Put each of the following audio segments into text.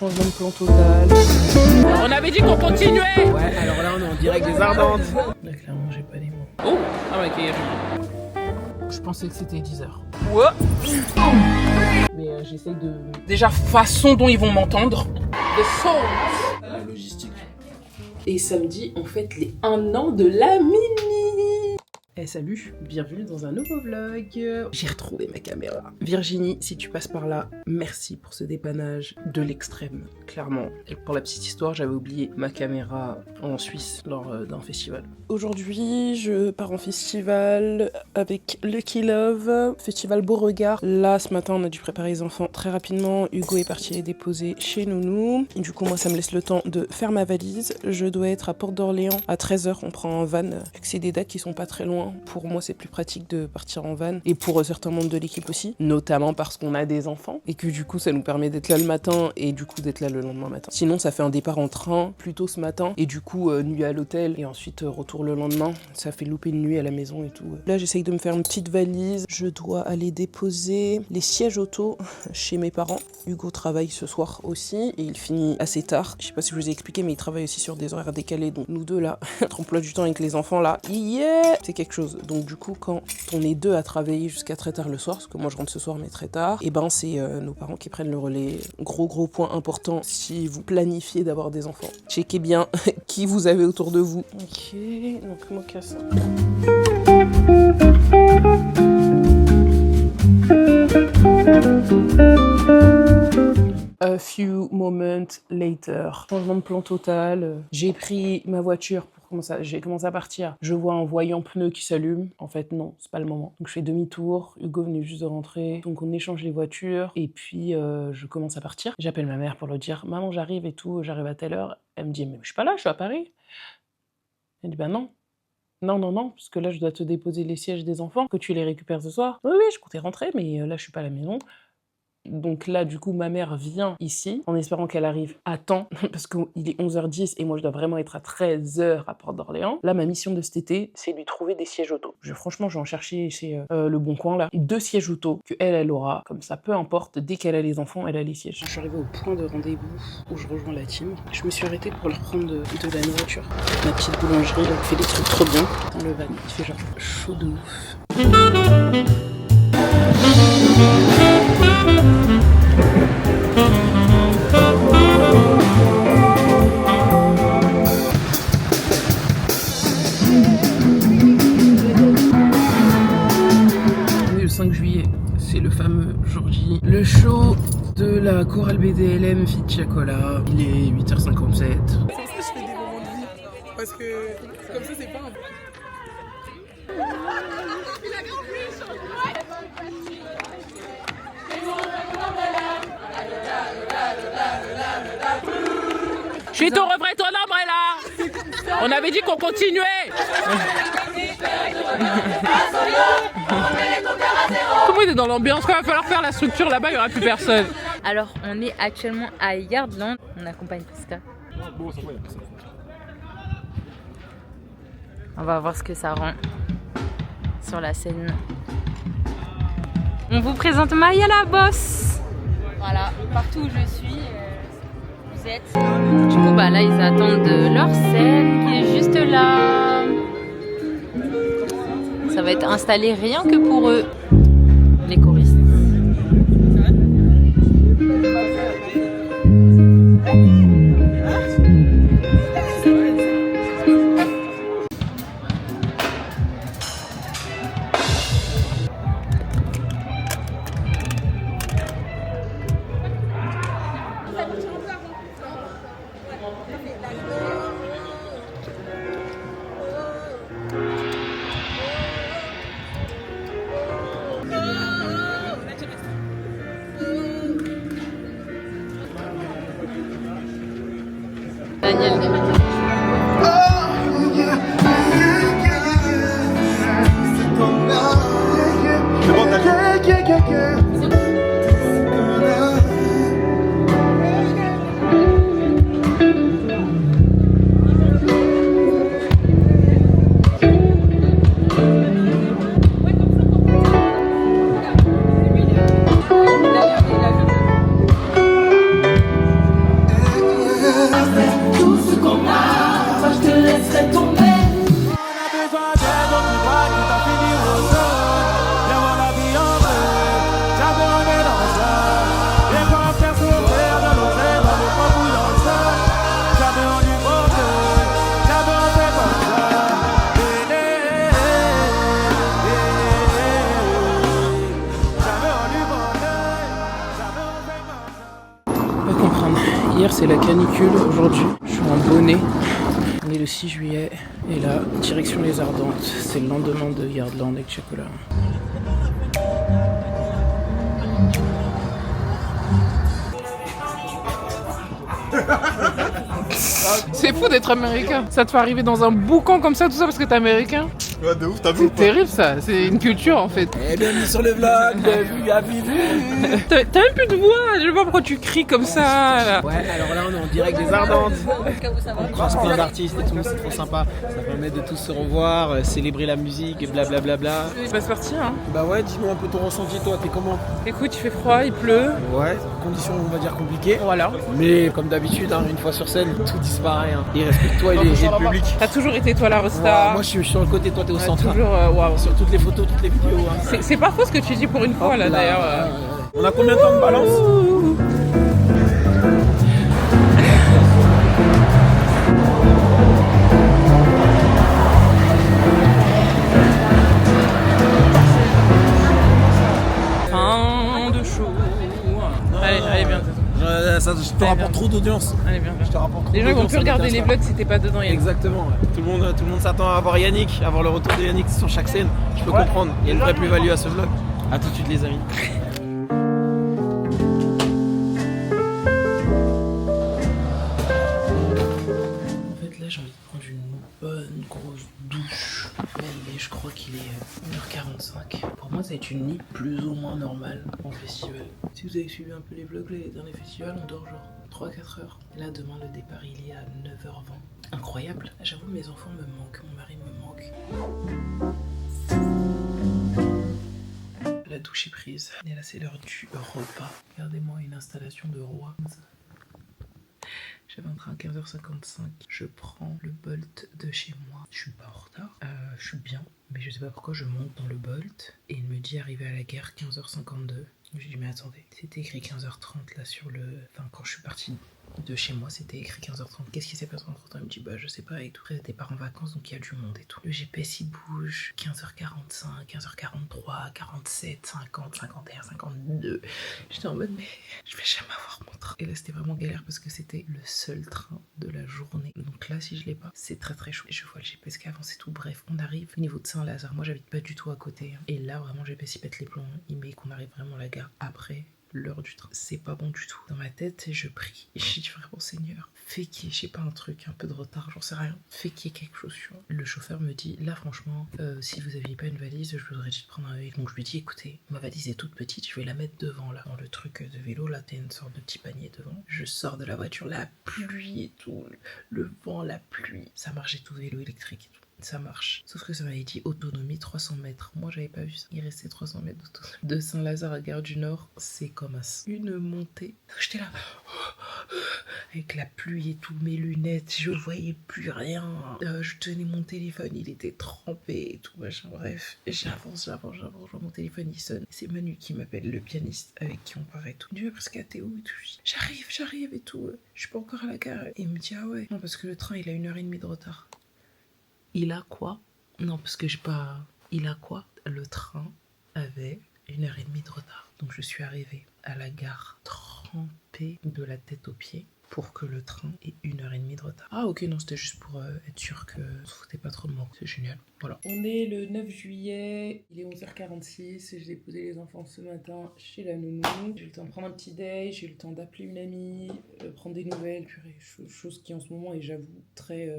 Changement de plan total. On avait dit qu'on continuait. Ouais, alors là on est en direct des Ardentes. Là clairement j'ai pas les mots. Oh, ah ok. Je pensais que c'était 10h. Ouais. Mais j'essaye de... Déjà, façon dont ils vont m'entendre. The soul. La logistique. Et samedi, on fête les 1 an de la Mini. Eh salut, bienvenue dans un nouveau vlog. J'ai retrouvé ma caméra. Virginie, si tu passes par là, merci pour ce dépannage de l'extrême, clairement. Et pour la petite histoire, j'avais oublié ma caméra en Suisse lors d'un festival. Aujourd'hui, je pars en festival avec Lucky Love, festival Beauregard. Là, ce matin, on a dû préparer les enfants très rapidement. Hugo est parti les déposer chez Nounou. Du coup, moi, ça me laisse le temps de faire ma valise. Je dois être à Porte d'Orléans à 13h. On prend un van, vu que c'est des dates qui sont pas très loin. Pour moi, c'est plus pratique de partir en van. Et pour certains membres de l'équipe aussi. Notamment parce qu'on a des enfants. Et que du coup, ça nous permet d'être là le matin et du coup d'être là le lendemain matin. Sinon, ça fait un départ en train plus tôt ce matin. Et du coup, nuit à l'hôtel. Et ensuite, retour le lendemain. Ça fait louper une nuit à la maison et tout. Là, j'essaye de me faire une petite valise. Je dois aller déposer les sièges auto chez mes parents. Hugo travaille ce soir aussi. Et il finit assez tard. Je sais pas si je vous ai expliqué, mais il travaille aussi sur des horaires décalés. Donc nous deux là, notre emploi du temps avec les enfants là, yeah, c'est quelque chose. Donc du coup, quand on est deux à travailler jusqu'à très tard le soir, parce que moi je rentre ce soir mais très tard, et ben c'est nos parents qui prennent le relais. Gros point important, si vous planifiez d'avoir des enfants, checkez bien qui vous avez autour de vous. Ok, donc moi casse. A few moments later. Changement de plan total. J'ai pris ma voiture pour j'ai commencé à partir. Je vois un voyant pneu qui s'allume. En fait, non, c'est pas le moment. Donc je fais demi-tour. Hugo venait juste de rentrer. Donc on échange les voitures. Et puis je commence à partir. J'appelle ma mère pour lui dire maman, j'arrive et tout. J'arrive à telle heure. Elle me dit mais je suis pas là, je suis à Paris. Elle dit bah non. Non, parce que là je dois te déposer les sièges des enfants, que tu les récupères ce soir. Oui, je comptais rentrer, mais là je suis pas à la maison. Donc là, du coup, ma mère vient ici en espérant qu'elle arrive à temps parce qu'il est 11h10 et moi, je dois vraiment être à 13h à Porte d'Orléans. Là, ma mission de cet été, c'est lui trouver des sièges auto. Franchement, je vais en chercher chez Le Bon Coin, là. 2 sièges auto que elle aura. Comme ça, peu importe, dès qu'elle a les enfants, elle a les sièges. Je suis arrivée au point de rendez-vous où je rejoins la team. Je me suis arrêtée pour leur prendre de la nourriture. Ma petite boulangerie, elle fait des trucs trop bien. Dans le van, il fait genre chaud de ouf. Le 5 juillet, c'est le fameux jour J. Le show de la chorale BDLM Fit Chacola. Il est 8h57. C'est pour ça que je fais des moments de vie. Parce que comme ça, c'est pas un... Je suis ton refrain, ton ombre est là. On avait dit qu'on continuait. Comment il est dans l'ambiance? Quand il va falloir faire la structure là-bas, il n'y aura plus personne. Alors, on est actuellement à Yardland. On accompagne Prisca. On va voir ce que ça rend sur la scène. On vous présente Maya la boss. Voilà, partout où je suis, vous êtes. Du coup, bah là, ils attendent leur scène qui est juste là. Ça va être installé rien que pour eux, les choristes. Daniel. Berne. Hier c'est la canicule, aujourd'hui je suis en bonnet. On est le 6 juillet et là, direction les Ardentes. C'est le lendemain de Yardland avec chocolat. C'est fou d'être américain. Ça te fait arriver dans un boucan comme ça, tout ça parce que t'es américain. Ouais, de ouf, t'as vu ou C'est pas? terrible ça, c'est une culture en fait. Eh bienvenue sur le vlog, bienvenue. T'as même plus de voix, je sais pas pourquoi tu cries comme ça. Là. Ouais, alors là on est en direct des Ardentes. On croise plein d'artistes et tout, c'est trop sympa. Ça permet de tous se revoir, célébrer la musique et blablabla. Il va se partir. Hein. Bah ouais, dis-moi un peu ton ressenti, toi, t'es comment? Écoute, il fait froid, il pleut. Ouais, conditions on va dire compliquées. Voilà. Mais comme d'habitude, hein, une fois sur scène, tout disparaît. Hein. Et respecte-toi et le public. T'as toujours été toi la Ouais, resta. moi je suis sur le côté, toi t'es au centre. Toujours, waouh. Sur toutes les photos, toutes les vidéos. Hein. C'est pas faux ce que tu dis pour une fois là d'ailleurs. On a combien de temps de balance? Fin de show. Allez, bien. Ça, je te rapporte trop d'audience. Allez, bien. Je te rapporte trop Les gens ils vont d'audience, plus ça regarder les m'intéresse vlogs si t'es pas dedans. pas. Exactement. Ouais. Tout le monde s'attend à voir Yannick, à voir le retour de Yannick sur chaque scène. Je peux comprendre. Il y a une vraie plus-value à ce vlog. A tout de suite les amis. En fait là j'ai envie de prendre une bonne grosse douche. Mais je crois qu'il est 1h45. Pour moi ça va être une nuit plus ou moins normale en festival. Si vous avez suivi un peu les vlogs, les derniers festivals, on dort genre 3-4 heures. Et là demain le départ il est à 9h20. Incroyable. J'avoue mes enfants me manquent, mon mari me manque. La douche est prise. Et là c'est l'heure du repas. Regardez-moi une installation de roi. J'avais un train à 15h55. Je prends le Bolt de chez moi. Je suis pas en retard. Je suis bien. Mais je sais pas pourquoi je monte dans le Bolt. Et il me dit arrivé à la gare 15h52. Je lui dis mais attendez. C'était écrit 15h30 là sur le... Enfin quand je suis partie de chez moi c'était écrit 15h30. Qu'est-ce qui s'est passé entre temps? Il me dit bah je sais pas et tout. Après j'étais pas en vacances donc il y a du monde et tout. Le GPS il bouge. 15h45, 15h43, 47, 50, 51, 52. J'étais en mode mais je vais jamais avoir mon train. Et là c'était vraiment galère parce que c'était le seul train de la journée. Donc là si je l'ai pas c'est très très chaud. Et je vois le GPS qui avance et tout. Bref on arrive au niveau de Saint-Lazare. Moi j'habite pas du tout à côté. Et là vraiment le GPS il pète les plombs. Il met qu'on arrive vraiment à la gare après l'heure du train. C'est pas bon du tout. Dans ma tête, je prie. Et je dis vraiment, Seigneur, fais qu'il y ait, je sais pas, un truc, un peu de retard, j'en sais rien. Fais qu'il y ait quelque chose, tu vois. Le chauffeur me dit, là, franchement, si vous aviez pas une valise, je vous aurais dit de prendre un vélo. Donc je lui dis, écoutez, ma valise est toute petite, je vais la mettre devant, là. Dans le truc de vélo, là, t'as une sorte de petit panier devant. Je sors de la voiture, la pluie et tout, le vent, la pluie. Ça marchait tout, vélo électrique et tout. Ça marche. Sauf que ça m'avait dit autonomie 300 mètres. Moi, j'avais pas vu ça. Il restait 300 mètres d'autonomie. De Saint-Lazare à Gare du Nord, c'est comme une montée. J'étais là, avec la pluie et tout, mes lunettes, je voyais plus rien. Je tenais mon téléphone, il était trempé et tout, machin. Bref, j'avance, je vois mon téléphone, il sonne. C'est Manu qui m'appelle, le pianiste avec qui on parlait et tout. Il me dit, parce qu'à Théo et tout. J'arrive et tout. Je suis pas encore à la gare. Et il me dit, ah ouais. Non, parce que le train, il a 1h30 de retard. Il a quoi? Non, parce que j'ai pas... Il a quoi? Le train avait 1h30 de retard. Donc je suis arrivée à la gare trempée de la tête aux pieds pour que le train ait 1h30 de retard. Ah ok, non, c'était juste pour être sûr que on se foutait pas trop de moi. C'est génial. Voilà. On est le 9 juillet, il est 11h46 et j'ai déposé les enfants ce matin chez la nounou. J'ai eu le temps de prendre un petit déj, j'ai eu le temps d'appeler une amie, prendre des nouvelles, purée, chose qui en ce moment est, j'avoue, très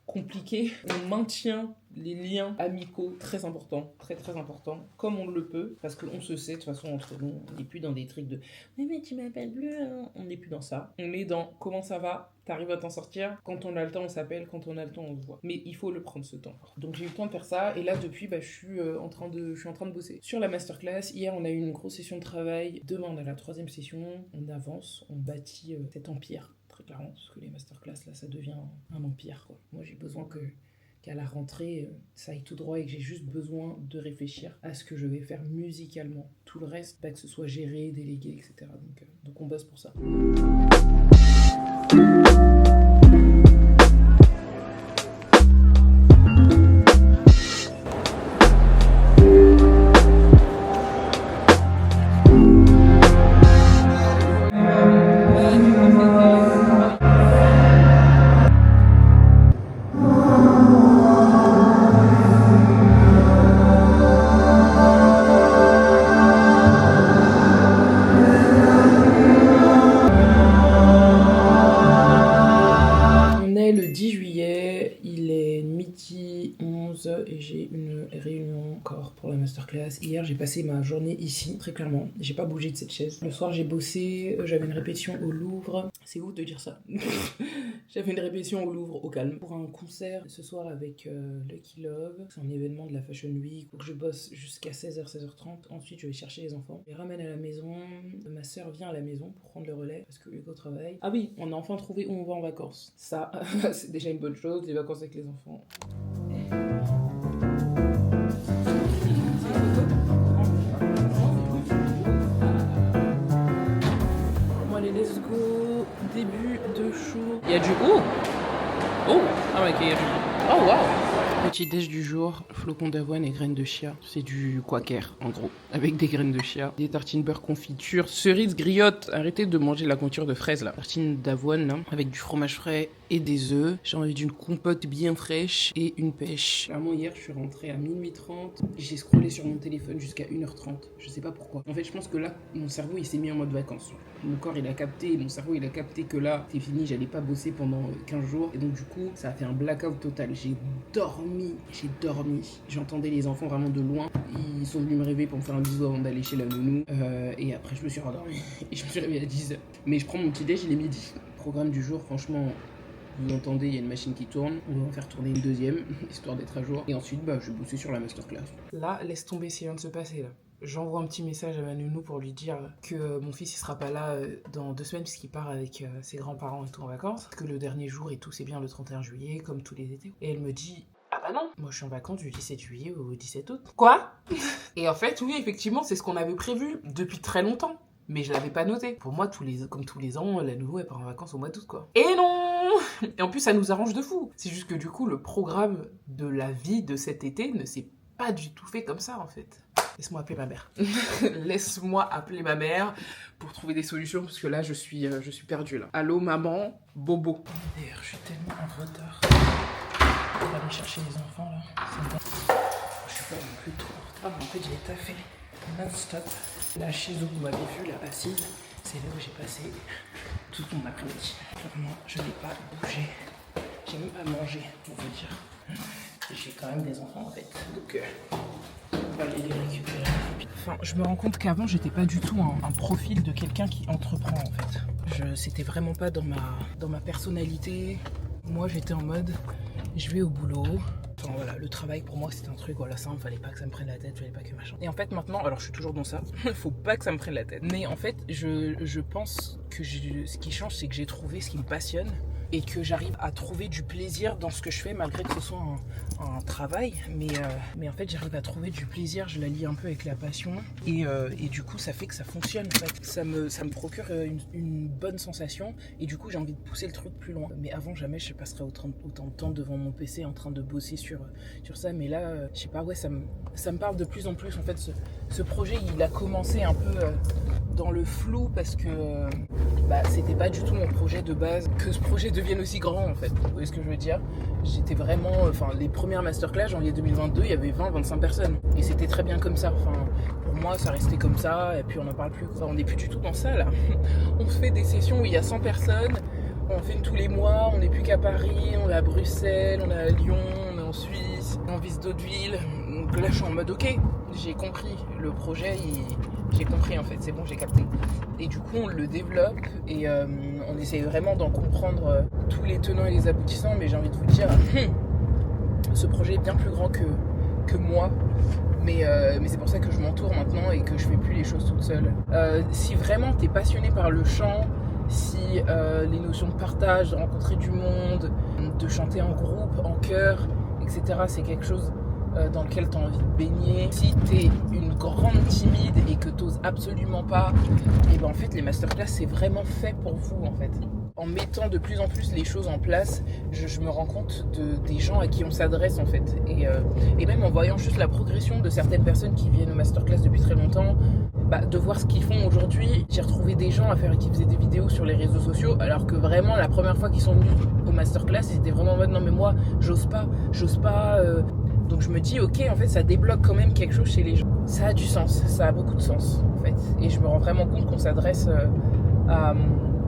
compliquée. On maintient les liens amicaux, très importants, très très importants, comme on le peut, parce qu'on se sait de toute façon entre nous, on n'est plus dans des trucs de « Oui mais tu m'appelles plus hein. », on n'est plus dans ça. On est dans « Comment ça va ? T'arrives à t'en sortir ? Quand on a le temps on s'appelle, quand on a le temps on se voit. » Mais il faut le prendre ce temps. Donc j'ai eu le temps de faire ça, et là depuis je suis en train de bosser sur la masterclass. Hier on a eu une grosse session de travail, demain on a la 3e session, on avance, on bâtit cet empire, très clairement, parce que les masterclass là ça devient un empire quoi. Moi j'ai besoin qu'à la rentrée, ça aille tout droit et que j'ai juste besoin de réfléchir à ce que je vais faire musicalement. Tout le reste, que ce soit géré, délégué, etc. Donc on bosse pour ça. j'ai une réunion encore pour la masterclass. Hier, j'ai passé ma journée ici, très clairement. J'ai pas bougé de cette chaise. Le soir, j'ai bossé, j'avais une répétition au Louvre. C'est ouf de dire ça. J'avais une répétition au Louvre, au calme, pour un concert ce soir avec Lucky Love. C'est un événement de la Fashion Week. Donc je bosse jusqu'à 16h, 16h30. Ensuite, je vais chercher les enfants. Je les ramène à la maison. Ma soeur vient à la maison pour prendre le relais parce que Hugo travaille. Ah oui, on a enfin trouvé où on va en vacances. Ça, c'est déjà une bonne chose, les vacances avec les enfants. Bon allez, let's go. Début de show. Il y a du... Oh, ah ouais, ok, il y a du... Oh, waouh. Petit déj du jour, flocons d'avoine et graines de chia. C'est du quaker, en gros, avec des graines de chia. Des tartines beurre confiture, cerises griottes. Arrêtez de manger de la confiture de fraises, là. Tartines d'avoine, là, avec du fromage frais et des œufs. J'ai envie d'une compote bien fraîche et une pêche. Clairement, hier, je suis rentrée à minuit 30. J'ai scrollé sur mon téléphone jusqu'à 1h30. Je sais pas pourquoi. En fait, je pense que là, mon cerveau, il s'est mis en mode vacances. Mon corps, il a capté, mon cerveau, il a capté que là, c'est fini, j'allais pas bosser pendant 15 jours. Et donc, du coup, ça a fait un blackout total. J'ai dormi. J'entendais les enfants vraiment de loin. Ils sont venus me réveiller pour me faire un bisou avant d'aller chez la nounou. Et après, je me suis rendormi. Et je me suis réveillée à 10h. Mais je prends mon petit déj, il est midi. Programme du jour, franchement... Vous entendez, il y a une machine qui tourne. On va en faire tourner une deuxième, histoire d'être à jour. Et ensuite, je vais bosser sur la masterclass. Là, laisse tomber ce qui vient de se passer, là. J'envoie un petit message à ma nounou pour lui dire que mon fils, il sera pas là dans 2 semaines puisqu'il part avec ses grands-parents et tout en vacances. Que le dernier jour et tout, c'est bien le 31 juillet, comme tous les étés. Et elle me dit... Ah bah non, moi je suis en vacances du 17 juillet au 17 août. Quoi? Et en fait, oui, effectivement, c'est ce qu'on avait prévu depuis très longtemps. Mais je l'avais pas noté. Pour moi, comme tous les ans, la nounou, elle part en vacances au mois d'août, quoi. Et non! Et en plus, ça nous arrange de fou. C'est juste que du coup, le programme de la vie de cet été ne s'est pas du tout fait comme ça, en fait. Laisse-moi appeler ma mère. Laisse-moi appeler ma mère pour trouver des solutions, parce que là, je suis perdue, là. Allô, maman? Bobo. D'ailleurs, je suis tellement en retard. Je vais aller chercher les enfants, là. C'est bon. Je suis pas non plus trop en retard, mais en fait, j'ai taffé non-stop. La chaise où vous m'avez vu, là, assise, c'est là où j'ai passé tout mon après-midi. Clairement, je n'ai pas bougé. J'ai même pas mangé, on peut dire. J'ai quand même des enfants, en fait. Donc, on va aller les récupérer. Enfin, je me rends compte qu'avant, j'étais pas du tout un profil de quelqu'un qui entreprend, en fait. C'était vraiment pas dans ma personnalité. Moi, j'étais en mode, je vais au boulot. Enfin voilà, le travail pour moi c'était un truc, voilà, simple, fallait pas que ça me prenne la tête, fallait pas que machin. Et en fait maintenant, alors je suis toujours dans ça, faut pas que ça me prenne la tête. Mais en fait, je pense que ce qui change, c'est que j'ai trouvé ce qui me passionne et que j'arrive à trouver du plaisir dans ce que je fais malgré que ce soit un travail. Mais en fait, j'arrive à trouver du plaisir, je la lie un peu avec la passion et du coup, ça fait que ça fonctionne en fait. Ça me procure une bonne sensation et du coup, j'ai envie de pousser le truc plus loin. Mais avant, jamais je passerais autant de temps devant mon PC en train de bosser sur ça. Mais là, je sais pas, ouais, ça me parle de plus en plus. En fait, ce projet, il a commencé un peu dans le flou parce que c'était pas du tout mon projet de base. Que ce projet devienne aussi grand en fait, vous voyez ce que je veux dire. J'étais vraiment, les premières masterclass janvier 2022, il y avait 20-25 personnes et c'était très bien comme ça. Pour moi ça restait comme ça et puis on n'en parle plus, quoi. On n'est plus du tout dans ça là. On fait des sessions où il y a 100 personnes, on fait tous les mois, on n'est plus qu'à Paris, on est à Bruxelles, on est à Lyon, on est en Suisse, on visite d'autres villes. Donc là je suis en mode ok, j'ai compris le projet, j'ai compris en fait, c'est bon, j'ai capté. Et du coup on le développe et on essaie vraiment d'en comprendre tous les tenants et les aboutissants, mais j'ai envie de vous dire, ce projet est bien plus grand que moi. Mais c'est pour ça que je m'entoure maintenant et que je fais plus les choses toute seule. Si vraiment t'es passionné par le chant, si les notions de partage, de rencontrer du monde, de chanter en groupe, en chœur, etc., c'est quelque chose dans lequel tu as envie de baigner. Si tu es une grande timide et que tu n'oses absolument pas, et ben en fait les masterclass c'est vraiment fait pour vous en fait. En mettant de plus en plus les choses en place, je me rends compte des gens à qui on s'adresse en fait. Et même en voyant juste la progression de certaines personnes qui viennent aux masterclass depuis très longtemps, de voir ce qu'ils font aujourd'hui. J'ai retrouvé des gens qui faisaient des vidéos sur les réseaux sociaux, alors que vraiment la première fois qu'ils sont venus aux masterclass, ils étaient vraiment en mode non mais moi j'ose pas. Donc je me dis ok, en fait ça débloque quand même quelque chose chez les gens. Ça a du sens, ça a beaucoup de sens en fait. Et je me rends vraiment compte qu'on s'adresse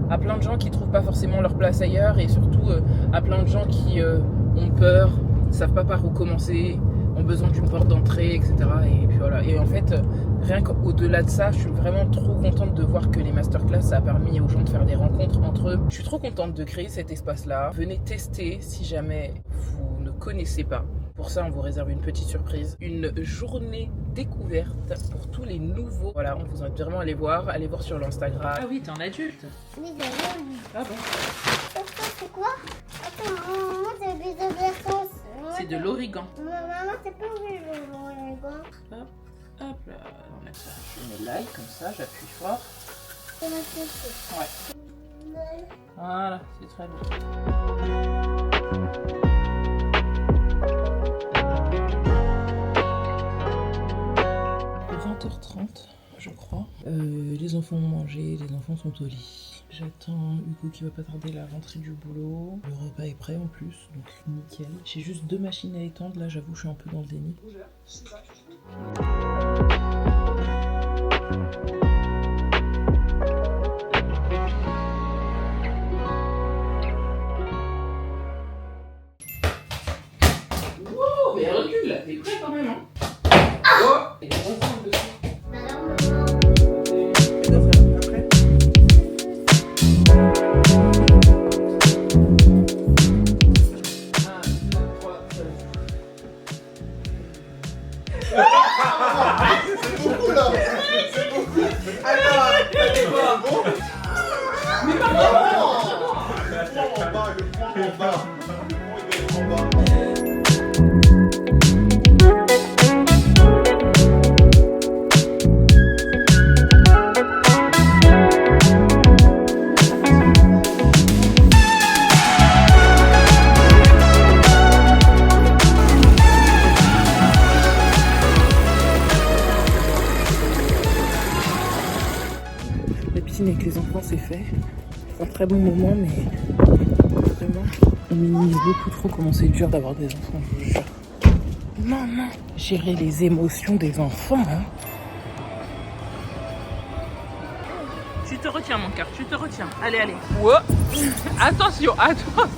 à plein de gens qui trouvent pas forcément leur place ailleurs et surtout à plein de gens qui ont peur, savent pas par où commencer, ont ont besoin d'une porte d'entrée, etc. Et puis voilà. Et en fait, rien qu'au-delà de ça, je suis vraiment trop contente de voir que les masterclass, ça a permis aux gens de faire des rencontres entre eux. Je suis trop contente de créer cet espace-là. Venez tester si jamais vous ne connaissez pas. Pour ça, on vous réserve une petite surprise. Une journée découverte pour tous les nouveaux. Voilà, on vous invite vraiment à aller voir sur l'Instagram. Ah oui, t'es un adulte. Oui, d'accord. Ah bon? C'est quoi? Attends, moi c'est des versos. C'est de l'origan. Maman, c'est pas où l'origan. Hop là, on met ça. Je mets like comme ça, j'appuie fort. C'est ma sauce. Ouais. Voilà, c'est très bien. 20h30, je crois. Les enfants ont mangé, les enfants sont au lit. J'attends Hugo qui va pas tarder la rentrée du boulot. Le repas est prêt en plus, donc nickel. J'ai juste 2 machines à étendre, là j'avoue je suis un peu dans le déni. Wow, mais recule là, t'es prêt quand même hein. Oh, et les enfants dessus. Avec les enfants c'est fait. C'est un très bon moment mais vraiment on minimise beaucoup trop comment c'est dur d'avoir des enfants, je vous jure. Maman, gérer les émotions des enfants hein. Tu te retiens mon cœur, tu te retiens. Allez, allez. Wow. Attention, attention.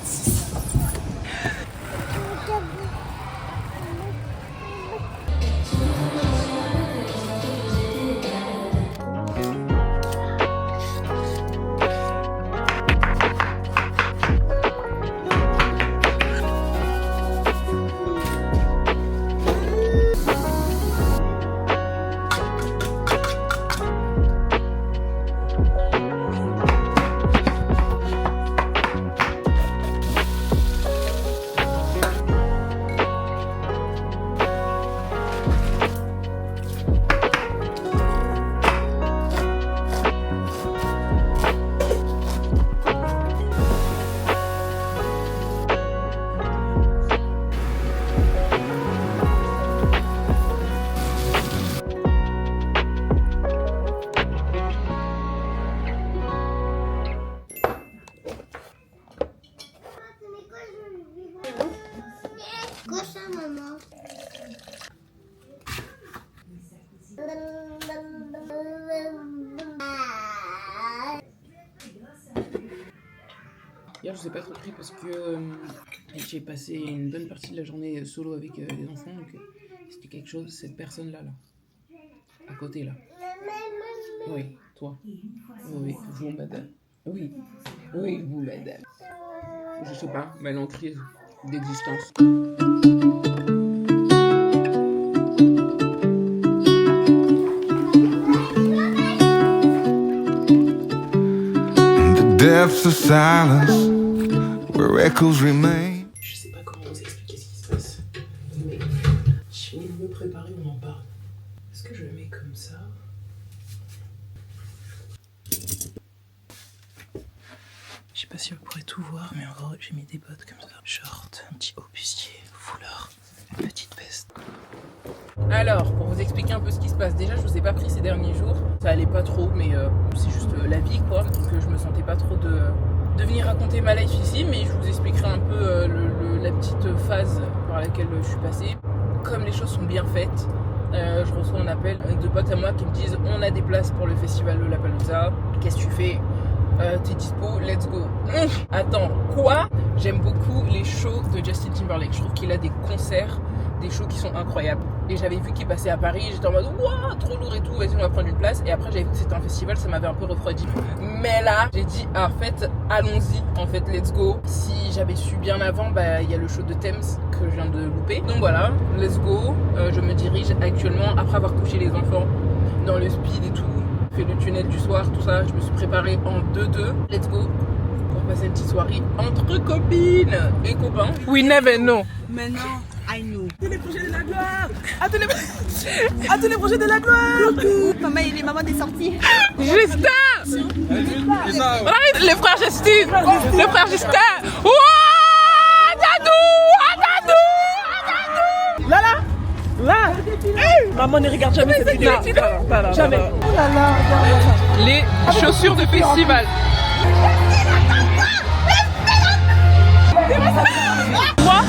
Hier, je vous ai pas trop pris parce que j'ai passé une bonne partie de la journée solo avec les enfants, donc c'était quelque chose, cette personne-là, là, à côté, là. Oui, toi. Oui, vous, madame. Oui, oui, vous, madame. Je sais pas, mais elle est en crise d'existence. Depths of silence where echoes remain. Je sais pas comment vous expliquer ce qui se passe, mais je finis de me préparer, on en parle. Est-ce que je le mets comme ça? Je sais pas si vous pourrez tout voir, mais en gros j'ai mis des bottes comme ça, short, un petit haut bustier, foulard, une petite veste. Alors, pour vous expliquer un peu ce qui se passe, déjà je vous ai pas pris ces derniers jours, ça allait pas trop, mais c'est juste la vie quoi, donc je me sentais pas trop de venir raconter ma life ici, mais je vous expliquerai un peu la petite phase par laquelle je suis passée. Comme les choses sont bien faites, je reçois un appel de potes à moi qui me disent on a des places pour le festival de Lollapalooza, qu'est-ce que tu fais? T'es dispo, let's go. Attends, quoi? J'aime beaucoup les shows de Justin Timberlake, je trouve qu'il a des concerts, des shows qui sont incroyables. Et j'avais vu qu'il passait à Paris, j'étais en mode waouh, trop lourd et tout, vas-y on va prendre une place. Et après j'avais vu que c'était un festival, ça m'avait un peu refroidi. Mais là, j'ai dit en fait, allons-y, en fait, let's go. Si j'avais su bien avant, bah il y a le show de Thames que je viens de louper. Donc voilà, let's go. Je me dirige actuellement, après avoir couché les enfants dans le speed et tout, fait le tunnel du soir, tout ça, je me suis préparée en 2-2. Let's go. Pour passer une petite soirée entre copines et copains. We never know. Maintenant, I know. Tous les projets de la gloire. À tous les projets de la gloire. Coucou. Maman, il est maman des sorties. Justin. Le frère Justin. Le frère Justin. Ouah, Dadou. Là. Hey, maman ne regarde jamais cette vidéo. Jamais. Oh là là. Les chaussures de festival. Moi.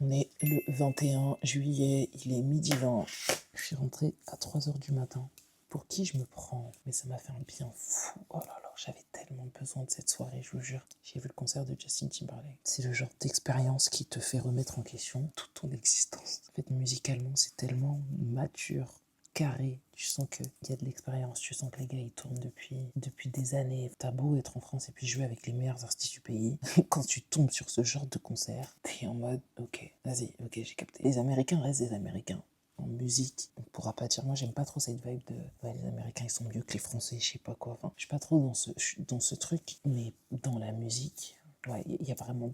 On est le 21 juillet, il est 12h20. Je suis rentrée à 3h du matin. Pour qui je me prends? Mais ça m'a fait un bien fou. Oh là là, j'avais tellement besoin de cette soirée, je vous jure. J'ai vu le concert de Justin Timberlake. C'est le genre d'expérience qui te fait remettre en question toute ton existence. En fait, musicalement, c'est tellement mature, carré. Tu sens qu'il y a de l'expérience, tu sens que les gars ils tournent depuis des années. T'as beau être en France et puis jouer avec les meilleurs artistes du pays. Quand tu tombes sur ce genre de concert, t'es en mode ok, vas-y, ok, j'ai capté. Les Américains restent des Américains. En musique, on pourra pas dire, moi j'aime pas trop cette vibe de ouais, les Américains ils sont mieux que les Français, je sais pas quoi. Enfin, je suis pas trop dans ce truc, mais dans la musique. Ouais, il y a vraiment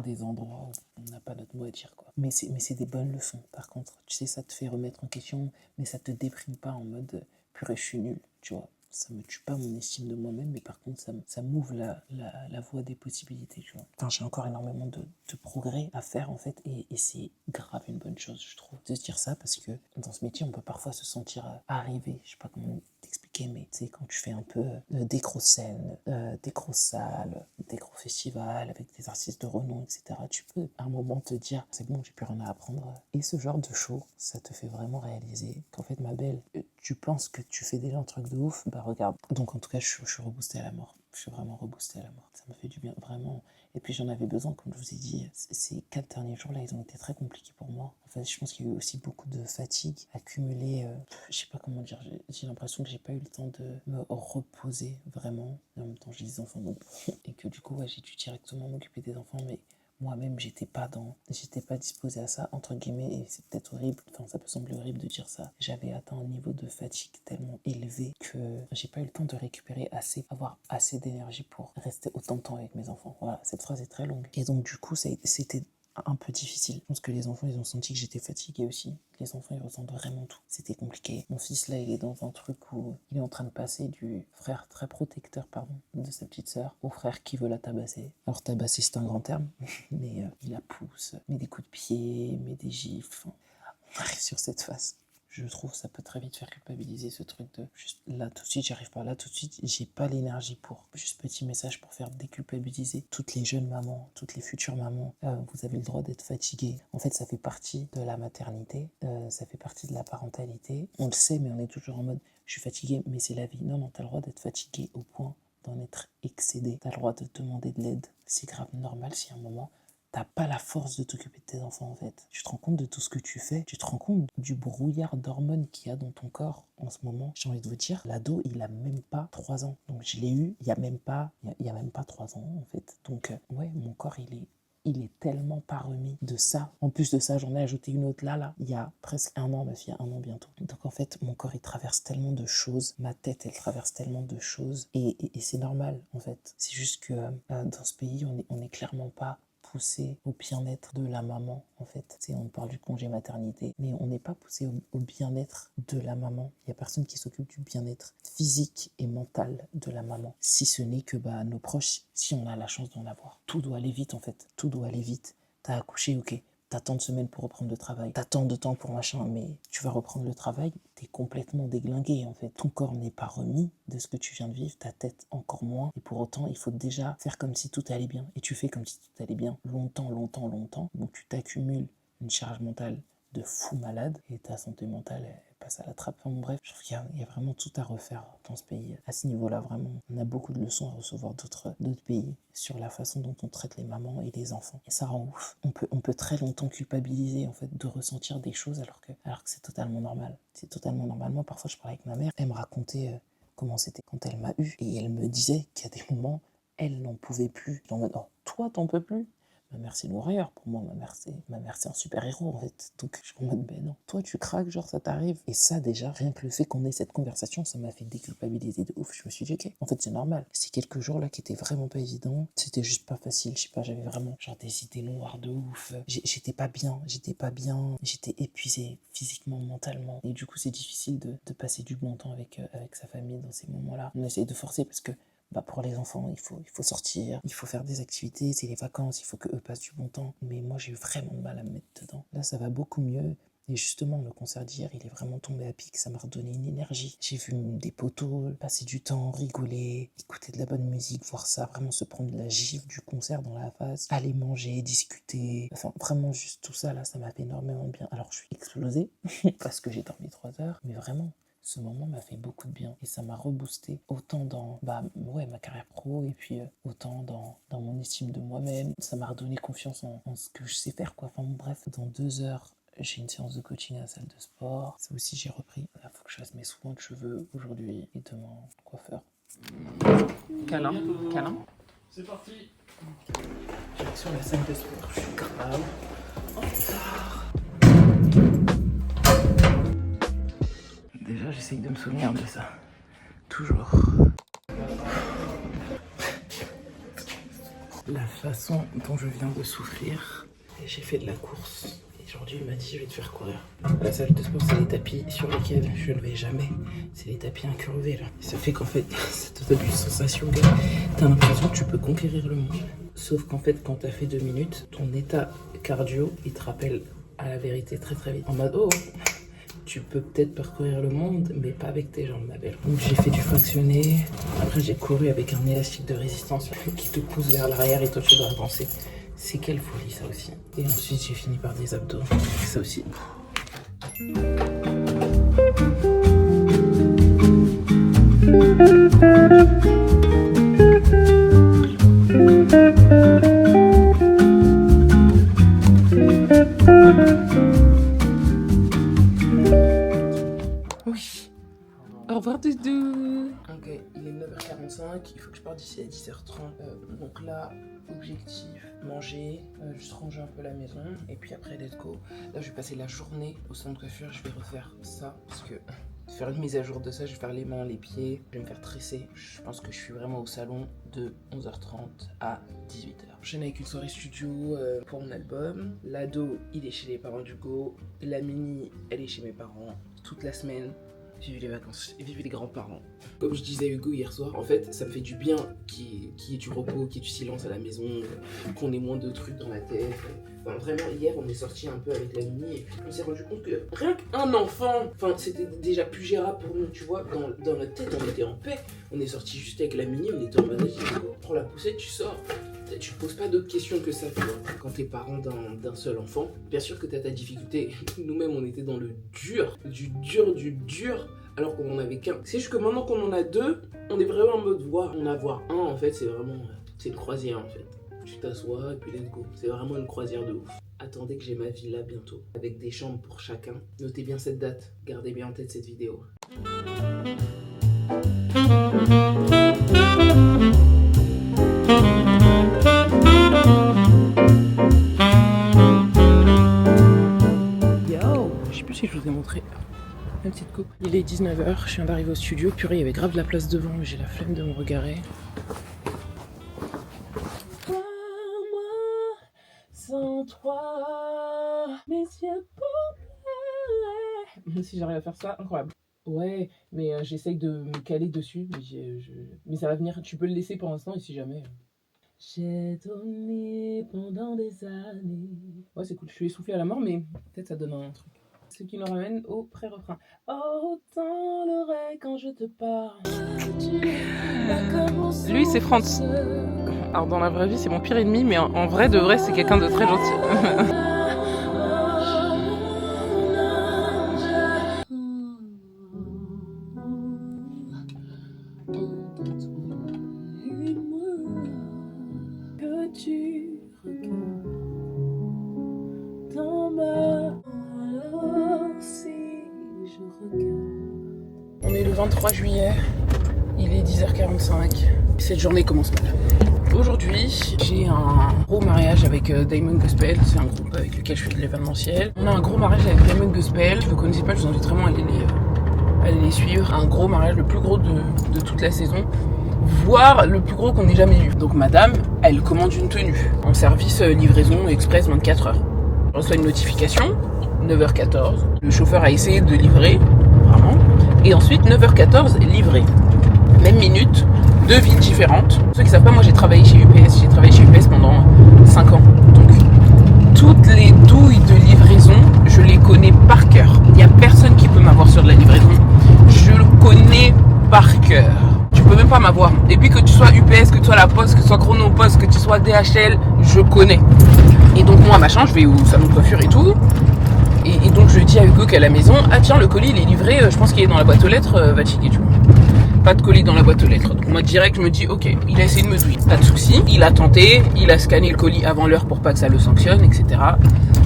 des endroits où on n'a pas notre mot à dire, quoi. Mais c'est des bonnes leçons, par contre. Tu sais, ça te fait remettre en question, mais ça te déprime pas en mode purée, je suis nul, tu vois. Ça me tue pas mon estime de moi-même, mais par contre, ça m'ouvre la voie des possibilités, tu vois. Enfin, j'ai encore énormément de progrès à faire, en fait, et c'est grave une bonne chose, je trouve, de se dire ça, parce que dans ce métier, on peut parfois se sentir arrivé, je sais pas comment t'expliquer, mais tu sais, quand tu fais un peu des grosses scènes, des grosses salles, des gros festivals, avec des artistes de renom, etc., tu peux, à un moment, te dire, c'est bon, j'ai plus rien à apprendre. Et ce genre de show, ça te fait vraiment réaliser qu'en fait, ma belle, tu penses que tu fais déjà un truc de ouf, bah regarde. Donc en tout cas, je suis reboosté à la mort. Je suis vraiment reboosté à la mort. Ça me fait du bien, vraiment. Et puis j'en avais besoin, comme je vous ai dit, ces 4 derniers jours-là, ils ont été très compliqués pour moi. En fait, je pense qu'il y a eu aussi beaucoup de fatigue accumulée. Je sais pas comment dire, j'ai l'impression que j'ai pas eu le temps de me reposer vraiment. Et en même temps, j'ai des enfants, donc et que du coup, ouais, j'ai dû directement m'occuper des enfants, mais moi-même, j'étais pas disposée à ça, entre guillemets, et c'est peut-être horrible, enfin, ça peut sembler horrible de dire ça. J'avais atteint un niveau de fatigue tellement élevé que j'ai pas eu le temps de récupérer avoir assez d'énergie pour rester autant de temps avec mes enfants. Voilà, cette phrase est très longue. Et donc, du coup, c'était un peu difficile. Je pense que les enfants, ils ont senti que j'étais fatiguée aussi. Les enfants, ils ressentent vraiment tout. C'était compliqué. Mon fils, là, il est dans un truc où il est en train de passer du frère très protecteur, de sa petite sœur, au frère qui veut la tabasser. Alors, tabasser, c'est un grand terme, mais il la pousse, met des coups de pied, met des gifles. On arrive sur cette phase. Je trouve que ça peut très vite faire culpabiliser, ce truc de juste là tout de suite j'y arrive pas, là tout de suite j'ai pas l'énergie pour. Juste petit message pour faire déculpabiliser toutes les jeunes mamans, toutes les futures mamans. Vous avez le droit d'être fatiguées. En fait, ça fait partie de la maternité, ça fait partie de la parentalité. On le sait, mais on est toujours en mode je suis fatiguée, mais c'est la vie. Non, t'as le droit d'être fatiguée au point d'en être excédé. T'as le droit de demander de l'aide. C'est grave normal si à un moment t'as pas la force de t'occuper de tes enfants, en fait. Tu te rends compte de tout ce que tu fais. Tu te rends compte du brouillard d'hormones qu'il y a dans ton corps en ce moment. J'ai envie de vous dire, l'ado, il a même pas 3 ans. Donc je l'ai eu il y a même pas 3 ans, en fait. Donc ouais, mon corps, il est tellement pas remis de ça. En plus de ça, j'en ai ajouté une autre là. Il y a presque 1 an, ma fille a 1 an bientôt. Donc en fait, mon corps, il traverse tellement de choses. Ma tête, elle traverse tellement de choses. Et c'est normal, en fait. C'est juste que dans ce pays, on est clairement pas poussé au bien-être de la maman, en fait. Tu sais, on parle du congé maternité, mais on n'est pas poussé au bien-être de la maman. Il n'y a personne qui s'occupe du bien-être physique et mental de la maman. Si ce n'est que nos proches, si on a la chance d'en avoir. Tout doit aller vite, en fait. Tout doit aller vite. T'as accouché, ok. T'as tant de semaines pour reprendre le travail, t'as tant de temps pour machin, mais tu vas reprendre le travail, t'es complètement déglingué en fait. Ton corps n'est pas remis de ce que tu viens de vivre, ta tête encore moins, et pour autant, il faut déjà faire comme si tout allait bien. Et tu fais comme si tout allait bien longtemps, donc tu t'accumules une charge mentale de fou malade, et ta santé mentale, elle passe à la trappe. Enfin, bref, il y a vraiment tout à refaire dans ce pays. À ce niveau-là, vraiment, on a beaucoup de leçons à recevoir d'autres pays sur la façon dont on traite les mamans et les enfants. Et ça rend ouf. On peut très longtemps culpabiliser, en fait, de ressentir des choses alors que c'est totalement normal. C'est totalement normal. Moi, parfois, je parlais avec ma mère, elle me racontait comment c'était quand elle m'a eu, et elle me disait qu'il y a des moments, elle n'en pouvait plus. En mode, oh, toi, t'en peux plus? Ma mère, c'est une warrior. Pour moi, ma mère, c'est un super-héros, en fait. Donc, je suis en mode, ben non. Toi, tu craques, genre, ça t'arrive. Et ça, déjà, rien que le fait qu'on ait cette conversation, ça m'a fait déculpabiliser de ouf. Je me suis dit, ok, en fait, c'est normal. Ces quelques jours-là qui étaient vraiment pas évidents, c'était juste pas facile. Je sais pas, j'avais vraiment, genre, des idées noires de ouf. J'étais pas bien. J'étais épuisé physiquement, mentalement. Et du coup, c'est difficile de passer du bon temps avec sa famille dans ces moments-là. On essaye de forcer parce que pour les enfants, il faut sortir, il faut faire des activités, c'est les vacances, il faut qu'eux passent du bon temps. Mais moi, j'ai eu vraiment de mal à me mettre dedans. Là, ça va beaucoup mieux. Et justement, le concert d'hier, il est vraiment tombé à pic. Ça m'a redonné une énergie. J'ai vu des potos, passer du temps, rigoler, écouter de la bonne musique, voir ça, vraiment se prendre de la gifle du concert dans la face, aller manger, discuter. Enfin, vraiment, juste tout ça, là, ça m'a fait énormément de bien. Alors, je suis explosée parce que j'ai dormi 3 heures, mais vraiment, ce moment m'a fait beaucoup de bien et ça m'a reboosté autant dans ma carrière pro et puis autant dans mon estime de moi-même. Ça m'a redonné confiance en ce que je sais faire, quoi. Enfin bref, dans 2 heures, j'ai une séance de coaching à la salle de sport. Ça aussi, j'ai repris. Il faut que je fasse mes soins de cheveux aujourd'hui et demain, coiffeur. Câlin. C'est parti. Direction la salle de sport, je suis grave en retard. Déjà, j'essaye de me souvenir de ça. Toujours. La façon dont je viens de souffrir. Et j'ai fait de la course. Et aujourd'hui, il m'a dit, je vais te faire courir. La salle de sport, c'est les tapis sur lesquels je ne vais jamais. C'est les tapis incurvés, là. Ça fait qu'en fait, ça te donne une sensation que t'as l'impression que tu peux conquérir le monde. Sauf qu'en fait, quand t'as fait 2 minutes, ton état cardio, il te rappelle à la vérité très très vite. En mode, oh, tu peux peut-être parcourir le monde, mais pas avec tes jambes, ma belle. Donc j'ai fait du fractionné. Après, j'ai couru avec un élastique de résistance qui te pousse vers l'arrière et toi, tu dois avancer. C'est quelle folie, ça aussi. Et ensuite, j'ai fini par des abdos. Ça aussi. Au revoir Doudou. Ok, il est 9h45, il faut que je parte d'ici à 10h30. Donc là, objectif, manger, juste ranger un peu la maison, et puis après let's go. Là je vais passer la journée au salon de coiffure, je vais refaire ça, parce que faire une mise à jour de ça, je vais faire les mains, les pieds, je vais me faire tresser. Je pense que je suis vraiment au salon de 11h30 à 18h. J'enchaîne avec une soirée studio pour mon album. L'ado, il est chez les parents d'Hugo. La mini, elle est chez mes parents toute la semaine. Vivez les vacances, vivez les grands-parents. Comme je disais à Hugo hier soir, en fait, ça me fait du bien qu'il y ait du repos, qu'il y ait du silence à la maison, qu'on ait moins de trucs dans la tête. Enfin, vraiment, hier, on est sorti un peu avec la mini et puis on s'est rendu compte que rien qu'un enfant, enfin, c'était déjà plus gérable pour nous, tu vois. Dans notre tête, on était en paix. On est sorti juste avec la mini, on était en mode, Hugo, prends la poussette, tu sors. Tu te poses pas d'autres questions que ça, tu vois. Quand t'es parent d'un seul enfant, bien sûr que t'as ta difficulté. Nous-mêmes, on était dans le dur, du dur, alors qu'on en avait qu'un. C'est juste que maintenant qu'on en a 2, on est vraiment en mode voir. En avoir un, en fait, c'est une croisière, en fait. Tu t'assois et puis let's go. C'est vraiment une croisière de ouf. Attendez que j'ai ma villa bientôt, avec des chambres pour chacun. Notez bien cette date, gardez bien en tête cette vidéo. Je vous ai montré la petite coupe. Il est 19h, je viens d'arriver au studio. Purée, il y avait grave de la place devant, mais j'ai la flemme de me regarer. yeux pour pleurer. Si j'arrive à faire ça, incroyable. Ouais, mais j'essaye de me caler dessus, mais ça va venir. Tu peux le laisser pour l'instant et si jamais... J'ai donné pendant des années. Ouais, c'est cool. Je suis essoufflée à la mort, mais peut-être ça donne un truc. Ce qui nous ramène au pré-refrain. Autant l'oreille quand je te parle. Lui, c'est Franz. Alors, dans la vraie vie, c'est mon pire ennemi, mais en vrai, de vrai, c'est quelqu'un de très gentil. On est le 23 juillet, il est 10h45. Cette journée commence mal. Aujourd'hui, j'ai un gros mariage avec Diamond Gospel. C'est un groupe avec lequel je fais de l'événementiel. On a un gros mariage avec Diamond Gospel. Si vous ne connaissez pas, je vous invite vraiment à aller les suivre. Un gros mariage, le plus gros de toute la saison, voire le plus gros qu'on ait jamais eu. Donc madame, elle commande une tenue en service livraison express 24 heures. Je reçois une notification, 9h14. Le chauffeur a essayé de livrer, vraiment. Et ensuite, 9h14, livré. Même minute, 2 villes différentes. Pour ceux qui ne savent pas, moi j'ai travaillé chez UPS. J'ai travaillé chez UPS pendant 5 ans. Donc, toutes les douilles de livraison, je les connais par cœur. Il n'y a personne qui peut m'avoir sur de la livraison. Je le connais par cœur. Tu peux même pas m'avoir. Et puis que tu sois UPS, que tu sois La Poste, que tu sois Chronopost, que tu sois DHL, je connais. Et donc moi, machin, je vais au salon de coiffure et tout. Et donc je dis avec eux qu'à la maison, ah tiens, le colis il est livré, je pense qu'il est dans la boîte aux lettres, va checker, tu vois. Pas de colis dans la boîte aux lettres. Donc moi direct je me dis, ok, il a essayé de me douiller, pas de souci. Il a tenté, il a scanné le colis avant l'heure pour pas que ça le sanctionne, etc.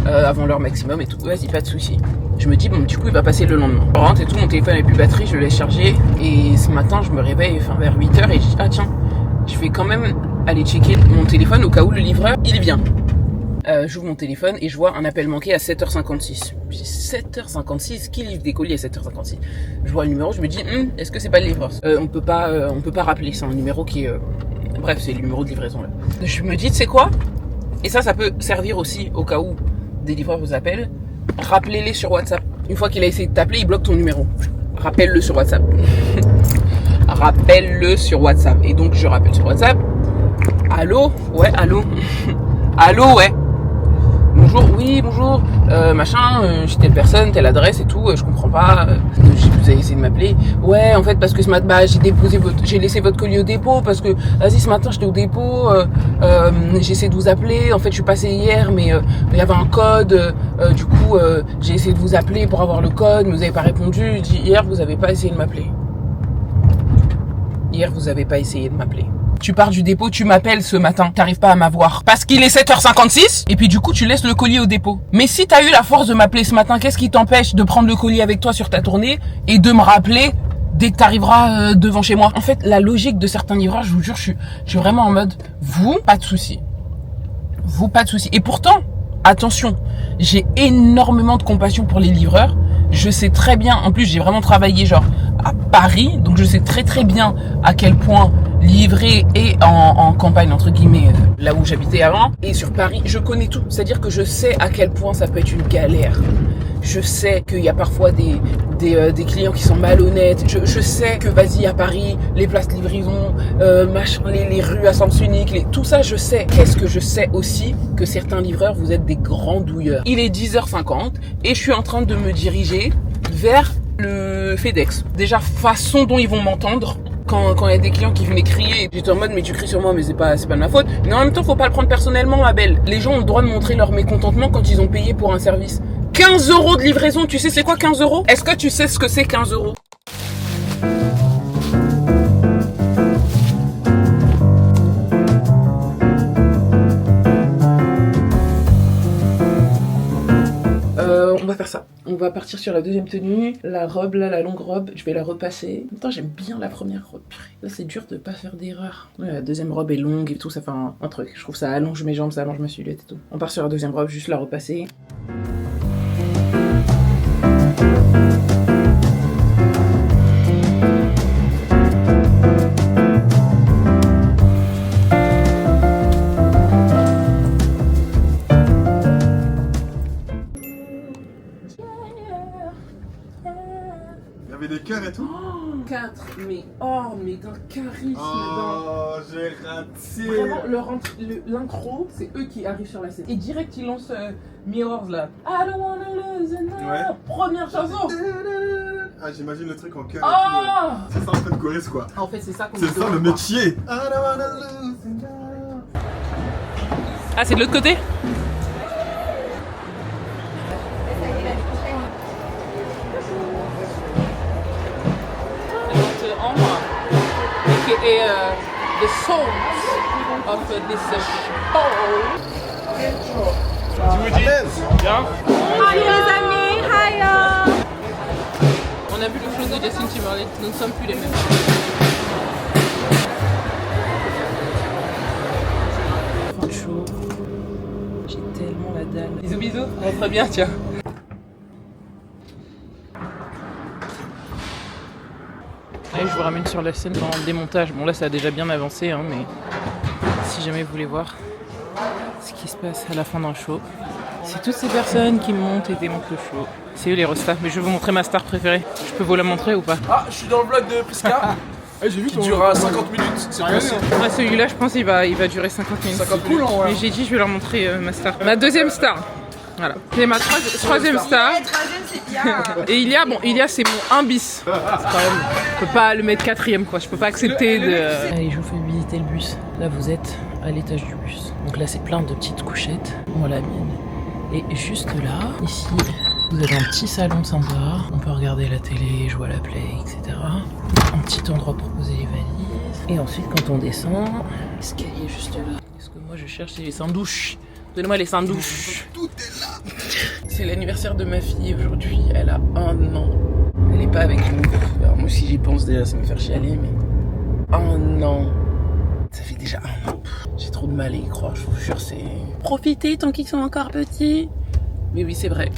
Avant l'heure maximum et tout, vas-y, pas de souci. Je me dis, bon, du coup il va passer le lendemain. Je rentre et tout, mon téléphone n'a plus de batterie, je le laisse charger. Et ce matin je me réveille vers 8h et je dis, ah tiens, je vais quand même aller checker mon téléphone au cas où le livreur, il vient. J'ouvre mon téléphone et je vois un appel manqué à 7h56. Je dis 7h56, qui livre des colis à 7h56? Je vois le numéro, je me dis, est-ce que c'est pas le livreur? On peut pas rappeler, c'est un numéro qui est... Bref, c'est le numéro de livraison là. Je me dis, tu sais quoi? Et ça peut servir aussi au cas où des livreurs vous appellent. Rappelez-les sur WhatsApp. Une fois qu'il a essayé de t'appeler, il bloque ton numéro. Rappelle-le sur WhatsApp. Rappelle-le sur WhatsApp. Et donc, je rappelle sur WhatsApp. Allô? Ouais, allô? Allô, ouais? Bonjour, oui, bonjour, machin, j'ai telle personne, telle adresse et tout, je comprends pas, vous avez essayé de m'appeler. Ouais, en fait, parce que ce matin, j'ai laissé votre colis au dépôt, parce que, vas-y, ce matin, j'étais au dépôt, j'ai essayé de vous appeler, en fait, je suis passé hier, mais il y avait un code, du coup, j'ai essayé de vous appeler pour avoir le code, mais vous avez pas répondu. Je dis, hier, vous avez pas essayé de m'appeler. Hier, vous avez pas essayé de m'appeler. Tu pars du dépôt, tu m'appelles ce matin, t'arrives pas à m'avoir. Parce qu'il est 7h56, et puis du coup, tu laisses le colis au dépôt. Mais si t'as eu la force de m'appeler ce matin, qu'est-ce qui t'empêche de prendre le colis avec toi sur ta tournée et de me rappeler dès que t'arriveras devant chez moi? En fait, la logique de certains livreurs, je vous jure, je suis vraiment en mode, vous, pas de souci. Vous, pas de souci. Et pourtant, attention, j'ai énormément de compassion pour les livreurs. Je sais très bien, en plus, j'ai vraiment travaillé genre à Paris, donc je sais très très bien à quel point livrer et en campagne entre guillemets, là où j'habitais avant, et sur Paris, je connais tout. C'est-à-dire que je sais à quel point ça peut être une galère. Je sais qu'il y a parfois des clients qui sont malhonnêtes. Je sais que vas-y à Paris, les places de livraison, les rues à sens unique, tout ça je sais. Qu'est-ce que je sais aussi? Que certains livreurs, vous êtes des grands douilleurs. Il est 10h50 et je suis en train de me diriger vers le FedEx. Déjà, façon dont ils vont m'entendre. Quand il y a des clients qui venaient crier, j'étais en mode mais tu cries sur moi mais c'est pas de ma faute. Mais en même temps, faut pas le prendre personnellement, ma belle. Les gens ont le droit de montrer leur mécontentement quand ils ont payé pour un service. 15 € de livraison, tu sais c'est quoi 15 €? Est-ce que tu sais ce que c'est 15 €? On va faire ça. On va partir sur la deuxième tenue. La robe, là, la longue robe, je vais la repasser. En même temps, j'aime bien la première robe. Là, c'est dur de pas faire d'erreur. Ouais, la deuxième robe est longue et tout, ça fait un truc. Je trouve ça allonge mes jambes, ça allonge ma silhouette et tout. On part sur la deuxième robe, juste la repasser. cœur et tout. 4, mais d'un charisme, Oh, j'ai raté. Vraiment, l'intro, c'est eux qui arrivent sur la scène. Et direct, ils lancent Mirrors là. I don't wanna lose another. Ouais. Première chanson. Ah, j'imagine le truc en cœur Oh. et tout. C'est ça en fait le chorus quoi. En fait, c'est ça qu'on C'est ça le métier. I don't wanna lose another. Ah, c'est de l'autre côté? Ambre, aka the souls of this show. Bien. Hi les amis, hi. On a vu le flow de Justin Timberlake, nous ne sommes plus les mêmes. Fin de show. J'ai tellement la dalle. Bisous bisous, rentre bien tiens. Allez, je vous ramène sur la scène pendant le démontage. Bon là ça a déjà bien avancé hein, mais si jamais vous voulez voir ce qui se passe à la fin d'un show. C'est toutes ces personnes qui montent et démontent le show. C'est eux les restas. Mais je vais vous montrer ma star préférée. Je peux vous la montrer ou pas? Ah, je suis dans le vlog de Prisca. J'ai vu qui dure 50 minutes. C'est possible. Ah, celui-là, je pense qu'il va durer 50 minutes. 50 minutes. Mais j'ai dit, je vais leur montrer ma star. Ma deuxième star. Voilà. C'est ma troisième star. Troisième, c'est bien. Et Ilia, c'est mon 1 bis. C'est quand même, je peux pas le mettre 4ème, quoi. Je peux pas accepter de. Allez, je vous fais visiter le bus. Là, vous êtes à l'étage du bus. Donc là, c'est plein de petites couchettes. Moi, la mienne. Et juste là, ici, vous avez un petit salon sympa. On peut regarder la télé, jouer à la play, etc. Un petit endroit pour poser les valises. Et ensuite, quand on descend, l'escalier juste là. Ce que moi je cherche, c'est les seins-douches. Donnez-moi les seins-douches. Tout est là. C'est l'anniversaire de ma fille aujourd'hui. Elle a 1 an. Elle est pas avec nous. Alors moi, si j'y pense déjà, ça me fait chialer, mais 1 an. Ça fait déjà 1 an. J'ai trop de mal à y croire, je vous jure, c'est... Profitez tant qu'ils sont encore petits. Mais oui, c'est vrai.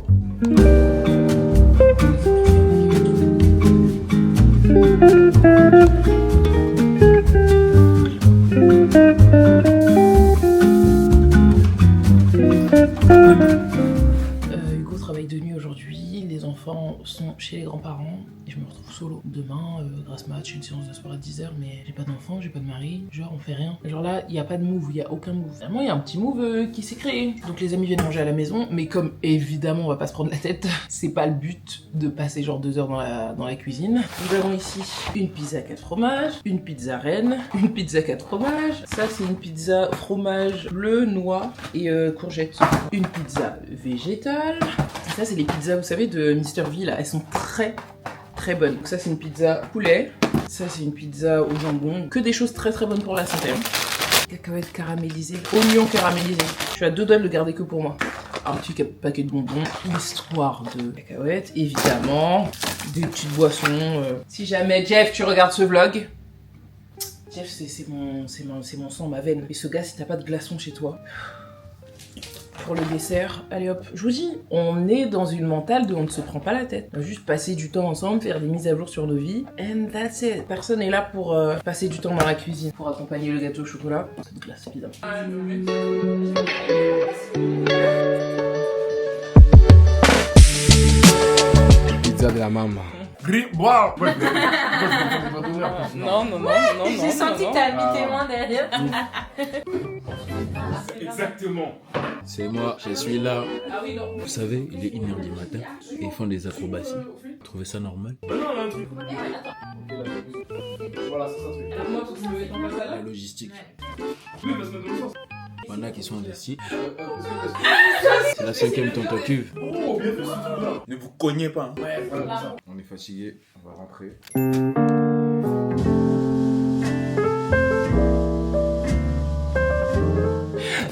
Hugo travaille de nuit aujourd'hui. Les enfants sont chez les grands-parents. Et je me retrouve solo. Demain, grâce match, une séance de sport à 10h, mais j'ai pas d'enfant, j'ai pas de mari. Genre, on fait rien. Genre là, il y a pas de move, il y a aucun move. Finalement, il y a un petit move qui s'est créé. Donc les amis viennent manger à la maison, mais comme évidemment, on va pas se prendre la tête, c'est pas le but de passer genre 2 heures dans la cuisine. Nous avons ici une pizza 4 fromages, une pizza reine, une pizza 4 fromages. Ça, c'est une pizza fromage bleu, noix et courgette. Une pizza végétale. Et ça, c'est les pizzas, vous savez, de Mr V, là. Elles sont très bonnes. Donc ça, c'est une pizza poulet. Ça, c'est une pizza au jambon. Que des choses très bonnes pour la santé. Cacahuètes caramélisées, oignons caramélisés. Je suis à 2 doigts de le garder que pour moi. Un petit paquet de bonbons, histoire de cacahuètes, évidemment. Des petites boissons. Si jamais, Jeff, tu regardes ce vlog, Jeff, c'est mon sang, ma veine. Et ce gars, si t'as pas de glaçons chez toi... Pour le dessert, allez hop, je vous dis, on est dans une mentale de on ne se prend pas la tête. On va juste passer du temps ensemble, faire des mises à jour sur nos vies, and that's it. Personne n'est là pour passer du temps dans la cuisine, pour accompagner le gâteau au chocolat. Cette glace, évidemment. Pizza de la maman. Non. J'ai senti que t'as mis tes mains derrière. Exactement. C'est moi, je suis là. Ah oui, non. Vous savez, il est 1h du matin et ils font des acrobaties. Vous trouvez ça normal? La logistique. Pendant qu'ils sont investis, c'est la 5e tentative. Ne vous cognez pas. On est fatigué, on va rentrer.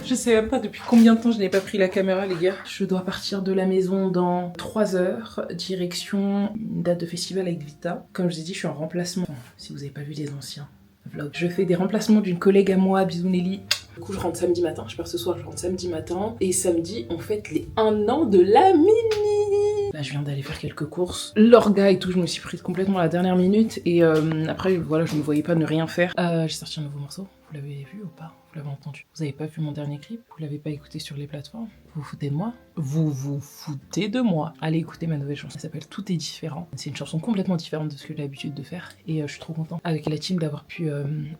Je sais même pas depuis combien de temps je n'ai pas pris la caméra, les gars. Je dois partir de la maison dans 3 heures, direction une date de festival avec Vita. Comme je vous ai dit, je suis en remplacement. Enfin, si vous avez pas vu les anciens vlogs, je fais des remplacements d'une collègue à moi, bisous Nelly. Du coup, je rentre samedi matin. Je pars ce soir, je rentre samedi matin. Et samedi, on fête les 1 an de la Mini. Là, je viens d'aller faire quelques courses. L'orga et tout, je me suis prise complètement à la dernière minute. Et après, voilà, je ne voyais pas ne rien faire. J'ai sorti un nouveau morceau. Vous l'avez vu ou pas? l'avez entendu. Vous avez pas vu mon dernier clip? Vous l'avez pas écouté sur les plateformes? Vous vous foutez de moi? Vous vous foutez de moi? Allez écouter ma nouvelle chanson. Elle s'appelle Tout est différent. C'est une chanson complètement différente de ce que j'ai l'habitude de faire. Et je suis trop contente avec la team d'avoir pu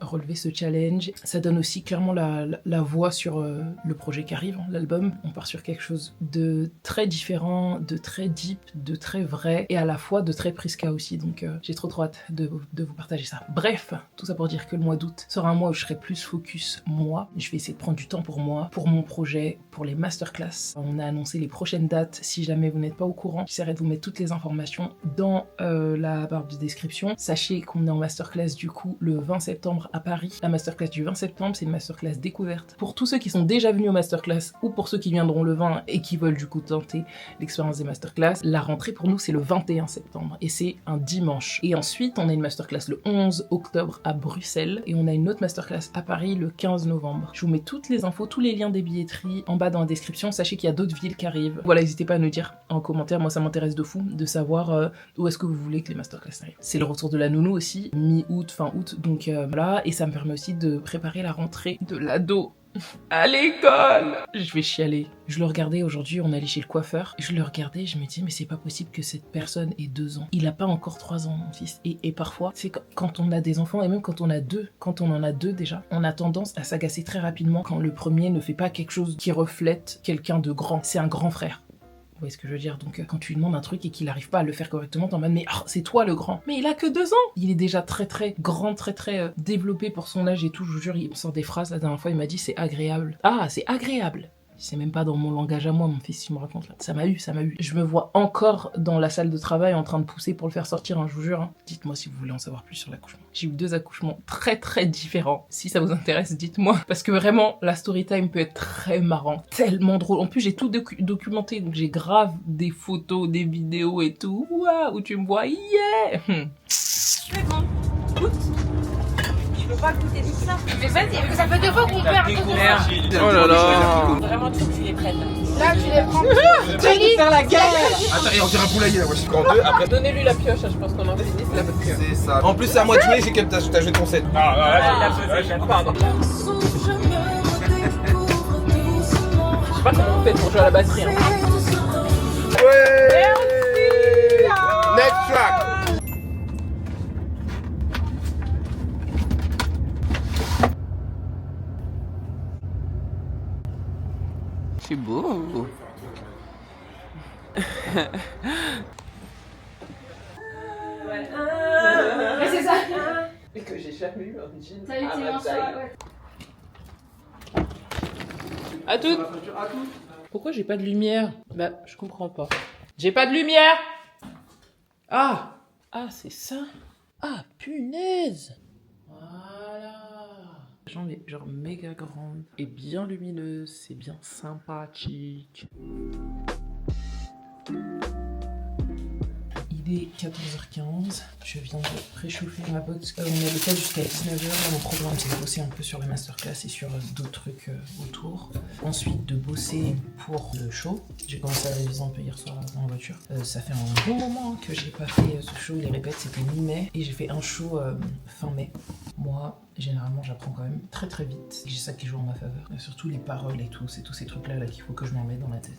relever ce challenge. Ça donne aussi clairement la voix sur le projet qui arrive, hein, l'album. On part sur quelque chose de très différent, de très deep, de très vrai et à la fois de très Priska aussi. Donc j'ai trop hâte de vous partager ça. Bref, tout ça pour dire que le mois d'août sera un mois où je serai plus focus moi. Je vais essayer de prendre du temps pour moi, pour mon projet, pour les masterclass. On a annoncé les prochaines dates. Si jamais vous n'êtes pas au courant, j'essaierai de vous mettre toutes les informations dans la barre de description. Sachez qu'on est en masterclass du coup le 20 septembre à Paris. La masterclass du 20 septembre, c'est une masterclass découverte. Pour tous ceux qui sont déjà venus aux masterclass ou pour ceux qui viendront le 20 et qui veulent du coup tenter l'expérience des masterclass, la rentrée pour nous c'est le 21 septembre et c'est un dimanche. Et ensuite on a une masterclass le 11 octobre à Bruxelles et on a une autre masterclass à Paris le 15 novembre. Je vous mets toutes les infos, tous les liens des billetteries en bas dans la description. Sachez qu'il y a d'autres villes qui arrivent. Voilà, n'hésitez pas à nous dire en commentaire, moi ça m'intéresse de fou de savoir où est-ce que vous voulez que les masterclass arrivent. C'est le retour de la nounou aussi, mi-août, fin août, donc voilà, et ça me permet aussi de préparer la rentrée de l'ado à l'école. Je vais chialer. Je le regardais aujourd'hui, on allait chez le coiffeur. Je le regardais, je me disais mais c'est pas possible que cette personne ait 2 ans. Il a pas encore 3 ans mon fils. Et parfois, c'est quand on a des enfants et même quand on en a deux déjà, on a tendance à s'agacer très rapidement quand le premier ne fait pas quelque chose qui reflète quelqu'un de grand. C'est un grand frère. Vous voyez ce que je veux dire? Donc quand tu lui demandes un truc et qu'il n'arrive pas à le faire correctement, t'es en mode mais c'est toi le grand. Mais il a que 2 ans. Il est déjà très grand, très développé pour son âge et tout. Je vous jure, il me sort des phrases. La dernière fois, il m'a dit c'est agréable. Ah, c'est agréable. C'est même pas dans mon langage à moi, mon fils, il me raconte là. Ça m'a eu. Je me vois encore dans la salle de travail en train de pousser pour le faire sortir, hein, je vous jure. Hein. Dites-moi si vous voulez en savoir plus sur l'accouchement. J'ai eu 2 accouchements très différents. Si ça vous intéresse, dites-moi. Parce que vraiment, la story time peut être très marrant, tellement drôle. En plus, j'ai tout documenté, donc j'ai grave des photos, des vidéos et tout. Waouh, où tu me vois, yeah. Tu veux grande? Goûte. Je peux pas goûter tout ça. Mais vas-y, ça fait 2 fois qu'on perd. Oh là là. Vraiment, tu les prennes. Là, tu les prends. Tu vas faire la guerre. Attends, et on dirait un poulailler là, voici quand 2 après. Donnez-lui la pioche, hein, je pense qu'on a fini, c'est la bonne pioche. C'est ça. En plus, c'est à moi de jouer, j'ai qu'elle t'as joué ton set. Pardon. Je sais pas comment on fait pour jouer à la batterie. Hein. Ouais. Merci. Next track. C'est beau. Mais c'est ça. Et que j'ai jamais eu un jean. T'as eu tes morceaux, ouais. À toutes. Pourquoi j'ai pas de lumière? Bah, je comprends pas. J'ai pas de lumière. Ah, c'est ça. Ah, punaise. Voilà. La jambe est genre méga grande et bien lumineuse, c'est bien sympathique. Il est 14h15, je viens de préchauffer ma box. On est à l'hôtel jusqu'à 19h. Mon programme, c'est de bosser un peu sur la masterclass et sur d'autres trucs autour. Ensuite, de bosser pour le show. J'ai commencé à réviser un peu hier soir dans la voiture. Ça fait un bon moment que j'ai pas fait ce show. Les répètes, c'était mi-mai et j'ai fait un show fin mai. Moi, généralement, j'apprends quand même très vite. J'ai ça qui joue en ma faveur. Et surtout les paroles et tout, c'est tous ces trucs-là qu'il faut que je m'en mette dans la tête.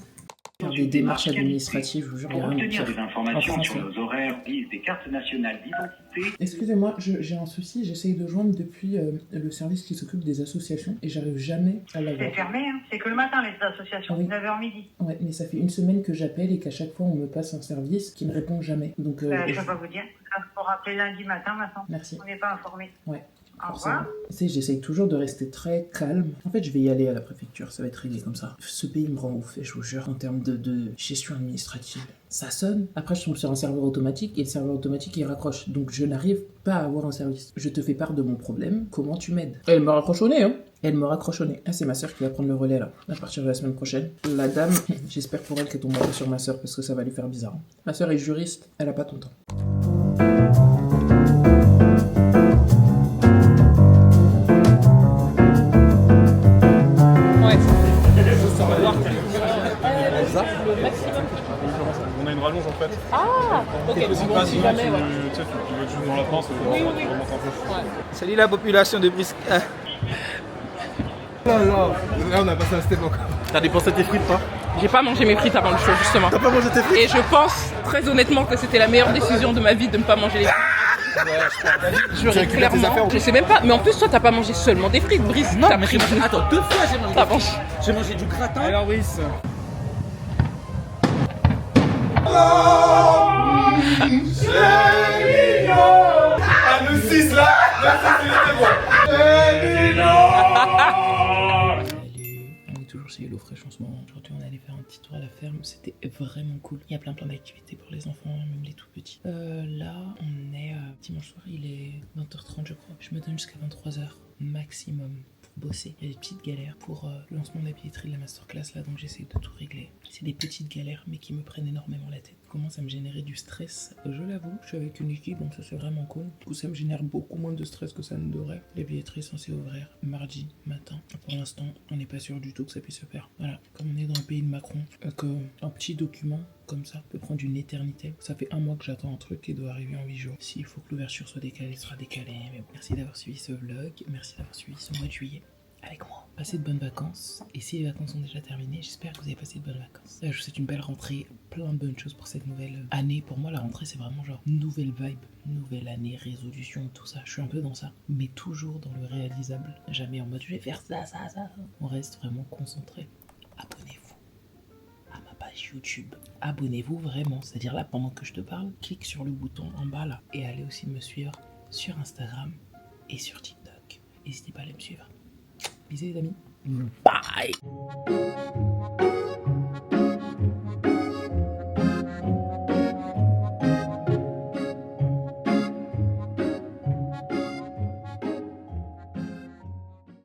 Faire des démarches administratives, je vous jure, il y a rien de pire. Pour obtenir des informations sur nos horaires, liste des cartes nationales d'identité. Excusez-moi, j'ai un souci, j'essaye de joindre depuis le service qui s'occupe des associations et j'arrive jamais à l'avoir. C'est fermé, hein. C'est que le matin les associations, Ah oui. 9h midi. Ouais, mais ça fait 1 semaine que j'appelle et qu'à chaque fois on me passe un service qui ne répond jamais. Donc, Je peux pas vous dire. Il faut rappeler lundi matin maintenant. Merci. On n'est pas informé. Ouais. Au revoir. Tu sais, j'essaye toujours de rester très calme. En fait, je vais y aller à la préfecture, ça va être réglé comme ça. Ce pays me rend ouf, je vous jure, en termes de gestion administrative. Ça sonne, après je tombe sur un serveur automatique et le serveur automatique il raccroche. Donc je n'arrive pas à avoir un service. Je te fais part de mon problème, comment tu m'aides? Elle me raccroche au nez, hein. Elle me raccroche au nez. Ah, c'est ma soeur qui va prendre le relais là, à partir de la semaine prochaine. La dame, j'espère pour elle qu'elle tombe pas sur ma soeur parce que ça va lui faire bizarre. Ma soeur est juriste, elle a pas ton temps. On a une rallonge en fait. Ah, ok, C'est bon, pas si si jamais, tu ouais. sais, tu veux juste dans la France, Oui. remonte un peu. Salut la population de Brisk. Non, non, là on a passé un step encore. T'as dépensé tes frites, pas? J'ai pas mangé mes frites avant le show, justement. T'as pas mangé tes frites? Et je pense très honnêtement que c'était la meilleure décision de ma vie de ne pas manger les frites. Tu récupères tes affaires. Je sais même pas, mais en plus toi t'as pas mangé seulement des frites, Brice. Non, t'as mais pris... attends, 2 fois j'ai mangé T'as des mangé. frites. J'ai mangé du gratin. Alors, Brice. Ah, le 6 là! On est toujours chez Hello Fresh en ce moment. Aujourd'hui, on allait faire un petit tour à la ferme. C'était vraiment cool. Il y a plein d'activités pour les enfants, même les tout petits. Là, on est dimanche soir. Il est 20h30, je crois. Je me donne jusqu'à 23h maximum pour bosser. Il y a des petites galères pour le lancement de la billetterie de la masterclass là, donc j'essaie de tout régler. C'est des petites galères, mais qui me prennent énormément la tête. Commence à me générer du stress. Je l'avoue, je suis avec une équipe, donc ça c'est vraiment cool. Du coup, ça me génère beaucoup moins de stress que ça ne devrait. La billetterie est censée ouvrir mardi matin. Pour l'instant, on n'est pas sûr du tout que ça puisse se faire. Voilà, comme on est dans le pays de Macron, un petit document comme ça peut prendre une éternité. Ça fait 1 mois que j'attends un truc qui doit arriver en 8 jours. S'il faut que l'ouverture soit décalée, il sera décalé. Mais bon. Merci d'avoir suivi ce vlog. Merci d'avoir suivi ce mois de juillet avec moi. Passez de bonnes vacances. Et si les vacances sont déjà terminées, j'espère que vous avez passé de bonnes vacances. Je vous souhaite une belle rentrée, plein de bonnes choses pour cette nouvelle année. Pour moi, la rentrée, c'est vraiment genre nouvelle vibe, nouvelle année, résolution, tout ça. Je suis un peu dans ça, mais toujours dans le réalisable. Jamais en mode je vais faire ça. On reste vraiment concentré. Abonnez-vous à ma page YouTube. Abonnez-vous vraiment, c'est-à-dire là, pendant que je te parle, clique sur le bouton en bas là et allez aussi me suivre sur Instagram et sur TikTok. N'hésitez pas à aller me suivre. Bisous les amis. Bye.